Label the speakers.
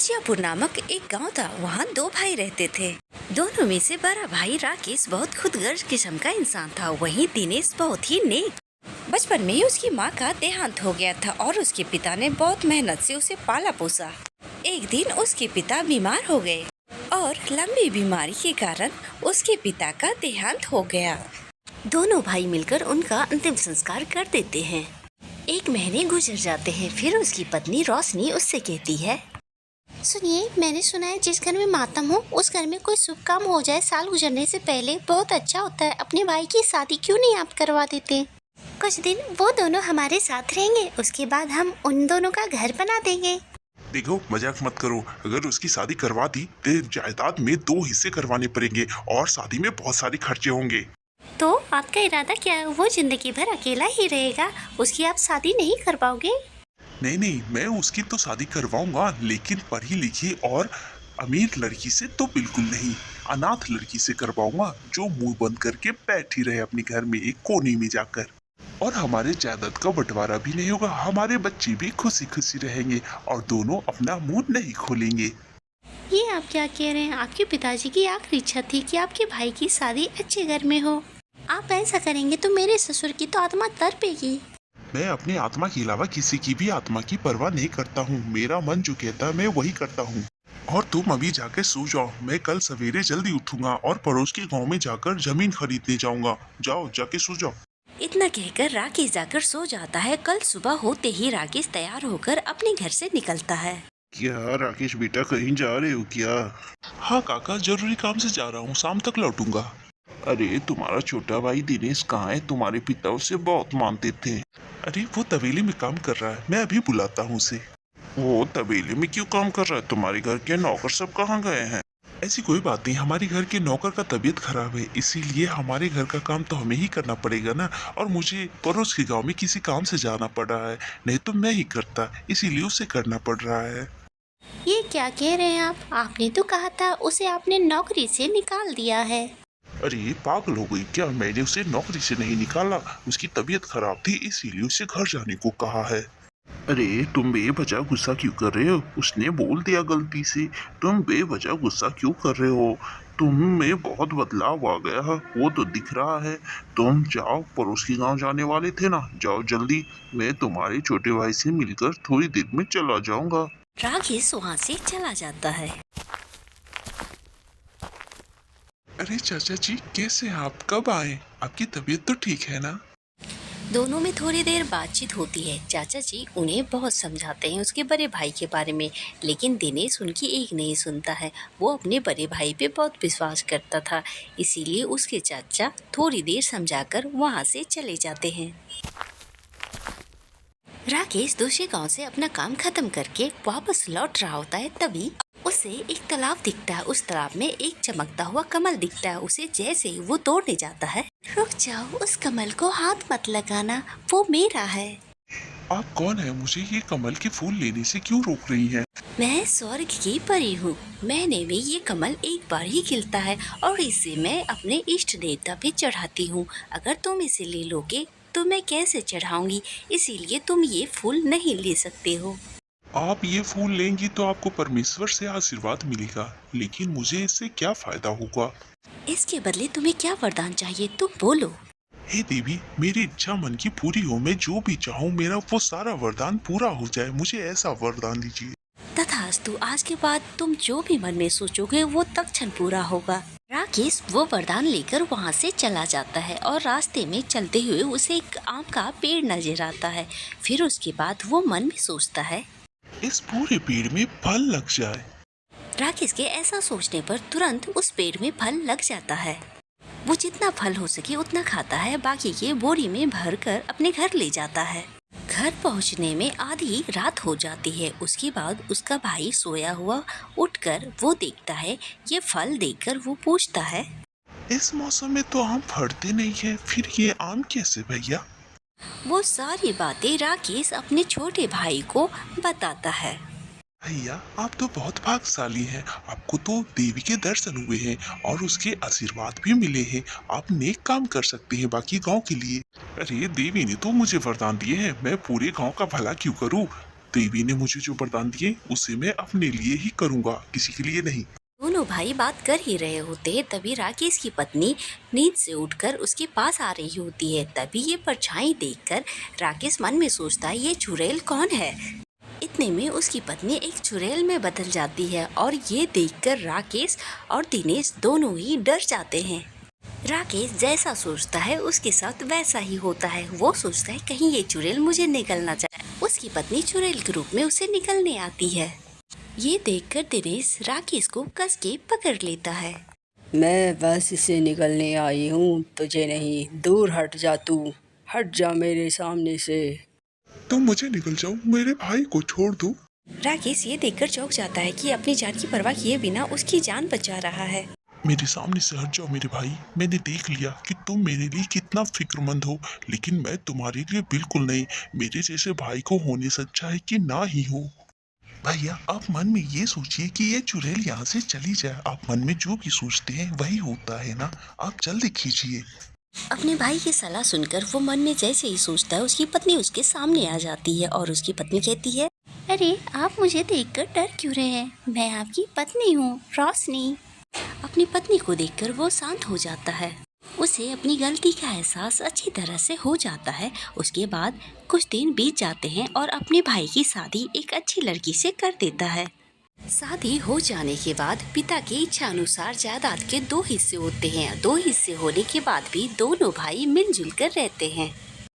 Speaker 1: गाजियापुर नामक एक गांव था। वहाँ दो भाई रहते थे। दोनों में से बड़ा भाई राकेश बहुत खुदगर्ज किस्म का इंसान था। वहीं दिनेश बहुत ही नेक। बचपन में ही उसकी माँ का देहांत हो गया था और उसके पिता ने बहुत मेहनत से उसे पाला पोसा। एक दिन उसके पिता बीमार हो गए और लंबी बीमारी के कारण उसके पिता का देहांत हो गया। दोनों भाई मिलकर उनका अंतिम संस्कार कर देते हैं। 1 महीने गुजर जाते हैं। फिर उसकी पत्नी रोशनी उससे कहती है,
Speaker 2: सुनिए, मैंने सुना है जिस घर में मातम हो उस घर में कोई शुभ काम हो जाए साल गुजरने से पहले बहुत अच्छा होता है। अपने भाई की शादी क्यों नहीं आप करवा देते? कुछ दिन वो दोनों हमारे साथ रहेंगे, उसके बाद हम उन दोनों का घर बना देंगे।
Speaker 3: देखो, मजाक मत करो। अगर उसकी शादी करवा दी तो जायदाद में 2 हिस्से करवाने पड़ेंगे और शादी में बहुत सारे खर्चे होंगे।
Speaker 2: तो आपका इरादा क्या है? वो जिंदगी भर अकेला ही रहेगा, उसकी आप शादी नहीं कर पाओगे?
Speaker 3: नहीं, मैं उसकी तो शादी करवाऊंगा, लेकिन पढ़ी लिखी और अमीर लड़की से तो बिल्कुल नहीं। अनाथ लड़की से करवाऊंगा जो मुंह बंद करके बैठी रहे अपने घर में एक कोने में जाकर। और हमारे जायदाद का बंटवारा भी नहीं होगा, हमारे बच्चे भी खुशी खुशी रहेंगे और दोनों अपना मुंह नहीं खोलेंगे।
Speaker 2: ये आप क्या कह रहे हैं? आपके पिताजी की आखिरी इच्छा थी कि आपके भाई की शादी अच्छे घर में हो। आप ऐसा करेंगे तो मेरे ससुर की तो आत्मा तड़पेगी।
Speaker 3: मैं अपनी आत्मा के अलावा किसी की भी आत्मा की परवाह नहीं करता हूँ। मेरा मन जो कहता है मैं वही करता हूँ। और तुम अभी जाके सो जाओ। मैं कल सवेरे जल्दी उठूंगा और पड़ोस के गांव में जाकर जमीन खरीदने जाऊंगा। जाओ, जाके सो जाओ।
Speaker 1: इतना कहकर राकेश जाकर सो जाता है। कल सुबह होते ही राकेश तैयार होकर अपने घर से निकलता है।
Speaker 3: क्या राकेश बेटा, कहीं जा रहे हो क्या? हाँ काका, जरूरी काम से जा रहा हूँ, शाम तक लौटूंगा। अरे तुम्हारा छोटा भाई दिनेश कहाँ है? तुम्हारे पिता उसे बहुत मानते थे। अरे वो तबेले में काम कर रहा है, मैं अभी बुलाता हूँ उसे। वो तबेले में क्यों काम कर रहा है? तुम्हारे घर के नौकर सब कहाँ गए हैं? ऐसी कोई बात नहीं, हमारे घर के नौकर का तबीयत खराब है, इसीलिए हमारे घर का काम तो हमें ही करना पड़ेगा ना। और मुझे पड़ोस के गांव में किसी काम से जाना पड़ रहा है, नहीं तो मैं ही करता, इसीलिए उसे करना पड़ रहा है।
Speaker 2: ये क्या कह रहे हैं आप? आपने तो कहा था उसे आपने नौकरी से निकाल दिया है।
Speaker 3: अरे पागल हो गई क्या? मैंने उसे नौकरी से नहीं निकाला, उसकी तबीयत खराब थी इसीलिए उसे घर जाने को कहा है। अरे तुम बेवजह गुस्सा क्यों कर रहे हो? उसने बोल दिया गलती से, तुम बेवजह गुस्सा क्यों कर रहे हो? तुम में बहुत बदलाव आ गया है, वो तो दिख रहा है। तुम जाओ, पड़ोस के गांव जाने वाले थे ना, जाओ जल्दी। मैं तुम्हारे छोटे भाई से मिलकर थोड़ी देर में चला जाऊंगा।
Speaker 1: राकेश वहाँ से चला जाता है।
Speaker 3: अरे चाचा जी, कैसे हैं आप? कब आए? आपकी तबीयत तो ठीक है ना?
Speaker 1: दोनों में थोड़ी देर बातचीत होती है। चाचा जी उन्हें बहुत समझाते हैं उसके बड़े भाई के बारे में, लेकिन दिनेश उनकी एक नहीं सुनता है। वो अपने बड़े भाई पे बहुत विश्वास करता था, इसीलिए उसके चाचा थोड़ी देर समझाकर वहाँ से चले जाते हैं। राकेश दूसरे गांव से अपना काम खत्म करके वापस लौट रहा होता है, तभी उसे एक तालाब दिखता है। उस तालाब में एक चमकता हुआ कमल दिखता है। उसे जैसे ही वो तोड़ने जाता है,
Speaker 2: रुक जाओ, उस कमल को हाथ मत लगाना, वो मेरा है।
Speaker 3: आप कौन है? मुझे ये कमल के फूल लेने से क्यों रोक रही हैं?
Speaker 1: मैं स्वर्ग की परी हूँ। महीने में ये कमल एक बार ही खिलता है और इसे मैं अपने इष्ट देवता पे चढ़ाती हूँ। अगर तुम इसे ले लोगे तो मैं कैसे चढ़ाऊंगी, इसीलिए तुम ये फूल नहीं ले सकते हो।
Speaker 3: आप ये फूल लेंगी तो आपको परमेश्वर से आशीर्वाद मिलेगा, लेकिन मुझे इससे क्या फायदा होगा?
Speaker 1: इसके बदले तुम्हें क्या वरदान चाहिए, तुम बोलो।
Speaker 3: हे देवी, मेरी इच्छा मन की पूरी हो। मैं जो भी चाहूँ मेरा वो सारा वरदान पूरा हो जाए, मुझे ऐसा वरदान दीजिए।
Speaker 1: तथास्तु, आज के बाद तुम जो भी मन में सोचोगे वो तत्क्षण पूरा होगा। राकेश वो वरदान लेकर वहाँ से चला जाता है और रास्ते में चलते हुए उसे एक आम का पेड़ नजर आता है। फिर उसके बाद वो मन में सोचता है,
Speaker 3: इस पूरे पेड़ में फल लग जाए।
Speaker 1: राकेश के ऐसा सोचने पर तुरंत उस पेड़ में फल लग जाता है। वो जितना फल हो सके उतना खाता है, बाकी के बोरी में भरकर अपने घर ले जाता है। घर पहुंचने में आधी रात हो जाती है। उसके बाद उसका भाई सोया हुआ उठकर वो देखता है। ये फल देखकर वो पूछता है,
Speaker 3: इस मौसम में तो आम फड़ते नहीं है, फिर ये आम कैसे भैया?
Speaker 1: वो सारी बातें राकेश अपने छोटे भाई को बताता है।
Speaker 3: भैया आप तो बहुत भाग्यशाली हैं, आपको तो देवी के दर्शन हुए हैं और उसके आशीर्वाद भी मिले हैं। आप नेक काम कर सकते हैं बाकी गांव के लिए। अरे देवी ने तो मुझे वरदान दिए हैं, मैं पूरे गांव का भला क्यों करूं? देवी ने मुझे जो वरदान दिए उसे मैं अपने लिए ही करूँगा, किसी के लिए नहीं।
Speaker 1: दोनों भाई बात कर ही रहे होते हैं, तभी राकेश की पत्नी नींद से उठकर उसके पास आ रही होती है। तभी ये परछाई देखकर राकेश मन में सोचता है, ये चुड़ैल कौन है। इतने में उसकी पत्नी एक चुड़ैल में बदल जाती है और ये देखकर राकेश और दिनेश दोनों ही डर जाते हैं। राकेश जैसा सोचता है उसके साथ वैसा ही होता है। वो सोचता है कहीं ये चुड़ैल मुझे निगलना चाहे। उसकी पत्नी चुड़ैल के रूप में उसे निकलने आती है। ये देखकर दिनेश राकेश को कस के पकड़ लेता है।
Speaker 4: मैं बस से निकलने आई हूँ, तुझे नहीं। दूर हट जा, तू हट जा मेरे सामने से।
Speaker 3: तुम मुझे निकल जाओ, मेरे भाई को छोड़ दो।
Speaker 1: राकेश ये देखकर चौंक जाता है कि अपनी जान की परवाह किए बिना उसकी जान बचा रहा है।
Speaker 3: मेरे सामने से हट जाओ मेरे भाई। मैंने देख लिया कि तुम मेरे लिए कितना फिक्रमंद हो, लेकिन मैं तुम्हारे लिए बिल्कुल नहीं। मेरे जैसे भाई को होने से अच्छा है कि ना ही हो। भैया आप मन में ये सोचिए कि ये चुड़ैल यहाँ से चली जाए। आप मन में जो भी सोचते हैं वही होता है ना। आप जल्दी खींचिए।
Speaker 1: अपने भाई की सलाह सुनकर वो मन में जैसे ही सोचता है, उसकी पत्नी उसके सामने आ जाती है और उसकी पत्नी कहती है,
Speaker 2: अरे आप मुझे देखकर डर क्यों रहे हैं? मैं आपकी पत्नी हूँ, रोशनी।
Speaker 1: अपनी पत्नी को देखकर वो शांत हो जाता है। उसे अपनी गलती का एहसास अच्छी तरह से हो जाता है। उसके बाद कुछ दिन बीत जाते हैं और अपने भाई की शादी एक अच्छी लड़की से कर देता है। शादी हो जाने के बाद पिता की इच्छा अनुसार जायदाद के 2 हिस्से होते हैं। 2 हिस्से होने के बाद भी दोनों भाई मिलजुल कर रहते हैं।